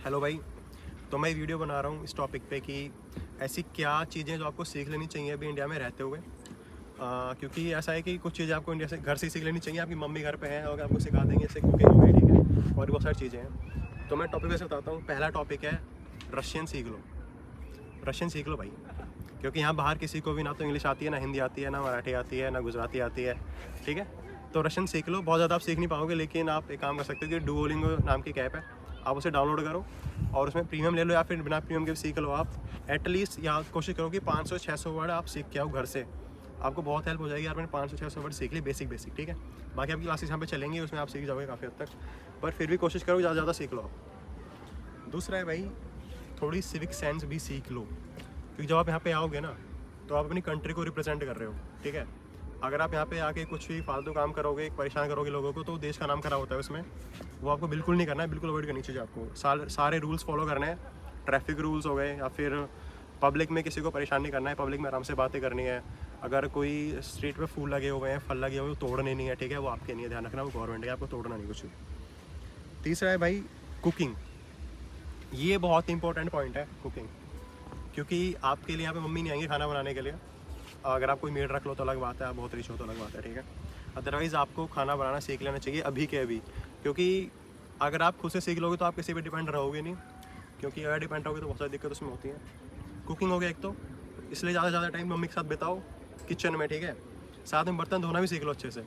Hello भाई। तो मैं वीडियो बना रहा हूँ इस टॉपिक पे कि ऐसी क्या चीज़ें जो आपको सीख लेनी चाहिए अभी इंडिया में रहते हुए। क्योंकि ऐसा है कि कुछ चीज़ें आपको इंडिया से घर से सीख लेनी चाहिए। आपकी मम्मी घर पे है और आपको सिखा देंगे, जैसे कुकिंग हो गई, ठीक है, और बहुत सारी चीज़ें हैं। तो मैं टॉपिक वैसे बताता हूँ। पहला टॉपिक है रशियन सीख लो। रशियन सीख लो भाई, क्योंकि यहाँ बाहर किसी को भी ना तो इंग्लिश आती है, ना हिंदी आती है, ना मराठी आती है, ना गुजराती आती है, ठीक है। तो रशियन सीख लो। बहुत ज़्यादा आप सीख नहीं पाओगे, लेकिन आप एक काम कर सकते हो कि डुओलिंगो नाम की ऐप है, आप उसे डाउनलोड करो और उसमें प्रीमियम ले लो, या फिर बिना प्रीमियम के भी सीख लो। आप एटलीस्ट यहाँ कोशिश करो कि 500-600 वर्ड आप सीख के आओ घर से। आपको बहुत हेल्प हो जाएगी यार। मैंने 500-600 वर्ड सीख ली बेसिक, ठीक है। बाकी आपकी क्लासेस यहाँ पे चलेंगी, उसमें आप सीख जाओगे काफ़ी हद तक, पर फिर भी कोशिश करो ज़्यादा सीख लो आप। दूसरा है भाई, थोड़ी सिविक सेंस भी सीख लो, क्योंकि जब आप यहाँ पे आओगे ना तो आप अपनी कंट्री को रिप्रेजेंट कर रहे हो, ठीक है। अगर आप यहाँ पे आके कुछ भी फालतू काम करोगे, परेशान करोगे लोगों को, तो देश का नाम खराब होता है उसमें। वो आपको बिल्कुल नहीं करना है, बिल्कुल अवॉइड करनी चाहिए आपको। सारे रूल्स फॉलो करने हैं। ट्रैफिक रूल्स हो गए, या फिर पब्लिक में किसी को परेशान नहीं करना है, पब्लिक में आराम से बातें करनी है। अगर कोई स्ट्रीट पे फूल लगे हुए हैं, फल लगे हुए हैं, तोड़ने नहीं है, ठीक है। वो आपके नहीं है, ध्यान रखना, वो गवर्नमेंट है, आपको तोड़ना नहीं कुछ भी। तीसरा है भाई कुकिंग। ये बहुत इंपॉर्टेंट पॉइंट है कुकिंग, क्योंकि आपके लिए यहाँ पे मम्मी नहीं आएंगी खाना बनाने के लिए। अगर आप कोई मेड रख लो तो अलग बात है, आप बहुत रिच हो तो अलग बात है, ठीक है। अदरवाइज़ आपको खाना बनाना सीख लेना चाहिए अभी के अभी, क्योंकि अगर आप खुद से सीख लोगे तो आप किसी पर डिपेंड रहोगे नहीं, क्योंकि अगर डिपेंड रहोगे तो बहुत सारी दिक्कत उसमें होती है। कुकिंग हो गया एक तो, इसलिए ज़्यादा से ज़्यादा टाइम मम्मी के साथ बिताओ किचन में, ठीक है। साथ में बर्तन धोना भी सीख लो अच्छे से।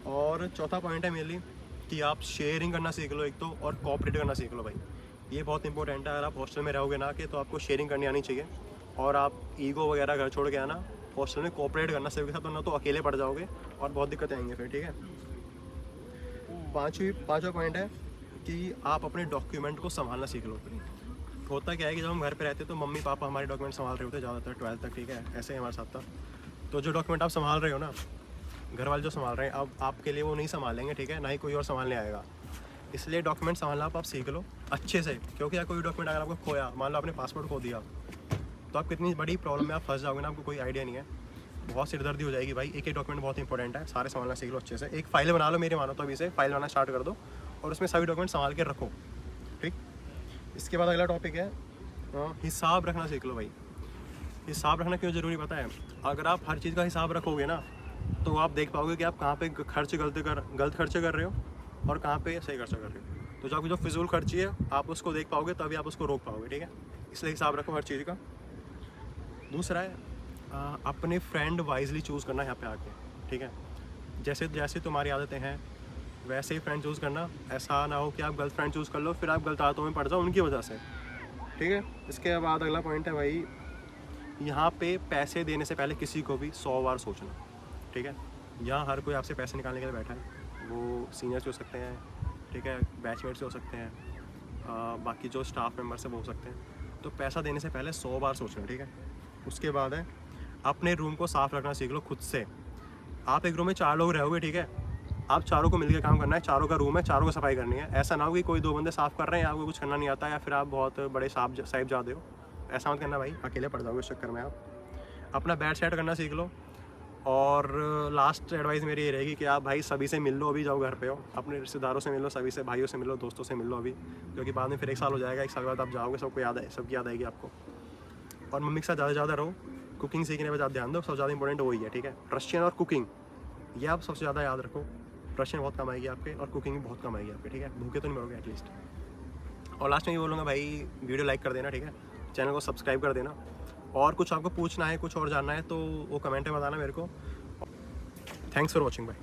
और चौथा पॉइंट है मेनली कि आप शेयरिंग करना सीख लो एक तो, और कोऑपरेट करना सीख लो भाई। ये बहुत इंपॉर्टेंट है। अगर आप हॉस्टल में रहोगे ना कि, तो आपको शेयरिंग करनी आनी चाहिए, और आप ईगो वगैरह घर छोड़ के आना, हॉस्टल में कोऑपरेट करना सबके साथ, वरना तो अकेले पड़ जाओगे और बहुत दिक्कतें आएंगी फिर, ठीक है। पाँचवा पॉइंट है कि आप अपने डॉक्यूमेंट को संभालना सीख लो। होता क्या है कि जब हम घर पे रहते तो मम्मी पापा हमारे डॉक्यूमेंट संभाल रहे होते ज़्यादातर 12th तक, ठीक है। ऐसे ही हमारे साथ था। तो जो डॉक्यूमेंट आप संभाल रहे हो ना, घर वाले जो संभाल रहे हैं, अब आपके लिए वो नहीं संभालेंगे, ठीक है, ना ही कोई और संभालने आएगा। इसलिए डॉक्यूमेंट संभालना आप सीख लो अच्छे से, क्योंकि कोई डॉक्यूमेंट अगर आपको खोया, मान लो आपने पासपोर्ट खो दिया, तो आप कितनी बड़ी प्रॉब्लम में आप फंस जाओगे ना, आपको कोई आइडिया नहीं है। बहुत सिरदर्दी हो जाएगी भाई। एक डॉक्यूमेंट बहुत इंपॉर्टेंट है, सारे संभालना सीख लो अच्छे से। एक फाइल बना लो, मेरे मानो तो अभी से फाइल बनाना स्टार्ट कर दो, और उसमें सभी डॉक्यूमेंट संभाल के रखो, ठीक। इसके बाद अगला टॉपिक है हिसाब रखना सीख लो भाई। हिसाब रखना क्यों ज़रूरी पता है? अगर आप हर चीज़ का हिसाब रखोगे ना, तो आप देख पाओगे कि आप कहाँ पे गलत खर्चे कर रहे हो और कहाँ पे सही खर्चा कर रहे हो। तो जो आपकी जो फिजूल खर्ची है, आप उसको देख पाओगे, तभी आप उसको रोक पाओगे, ठीक है। इसलिए हिसाब रखो हर चीज़ का। दूसरा है अपने फ्रेंड वाइजली चूज़ करना यहाँ पे आके, ठीक है। जैसे जैसे तुम्हारी आदतें हैं वैसे ही फ्रेंड चूज़ करना। ऐसा ना हो कि आप गलत फ्रेंड चूज़ कर लो, फिर आप गलत आदतों में पड़ जाओ उनकी वजह से, ठीक है। इसके बाद अगला पॉइंट है भाई, यहाँ पे पैसे देने से पहले किसी को भी 100 बार सोचना, ठीक है। यहाँ हर कोई आपसे पैसे निकालने के लिए बैठा है। वो सीनियर्स हो सकते हैं, ठीक है, बैचमेट्स हो सकते हैं, बाकी जो स्टाफ मेम्बर्स हैं वो हो सकते हैं। तो पैसा देने से पहले 100 बार सोचना, ठीक है। उसके बाद है अपने रूम को साफ़ रखना सीख लो खुद से। आप एक रूम में 4 लोग रहोगे, ठीक है, आप चारों को मिलकर काम करना है। चारों का रूम है, चारों को सफाई करनी है। ऐसा ना हो कि कोई 2 बंदे साफ़ कर रहे हैं, आपको कुछ करना नहीं आता, या फिर आप बहुत बड़े साहिबजादे हो। ऐसा मत करना भाई, अकेले पड़ जाओगे इस चक्कर में आप। अपना बेड सेट करना सीख लो। और लास्ट एडवाइस मेरी ये रहेगी कि आप भाई सभी से मिल लो, अभी जाओ घर पे हो, अपने रिश्तेदारों से मिलो, सभी से, भाइयों से मिलो, दोस्तों से मिल लो अभी, क्योंकि बाद में फिर 1 साल हो जाएगा। 1 साल बाद आप जाओगे, सबकी याद आएगी आपको। और मम्मी के साथ ज़्यादा से ज़्यादा रहो। कुकिंग सीखने पर ज़्यादा ध्यान दो, सबसे ज़्यादा इंपॉर्टेंट वही है, ठीक है। रशियन और कुकिंग, ये आप सबसे ज़्यादा याद रखो। रशियन बहुत कम आएगी आपके, और कुकिंग भी बहुत कम आएगी आपके, ठीक है। भूखे तो नहीं मरोगे एटलीस्ट। और लास्ट में ये बोलूँगा भाई, वीडियो लाइक कर देना, ठीक है, चैनल को सब्सक्राइब कर देना। और कुछ आपको पूछना है, कुछ और जानना है, तो वो कमेंट में बताना मेरे को। थैंक्स फॉर वॉचिंग भाई।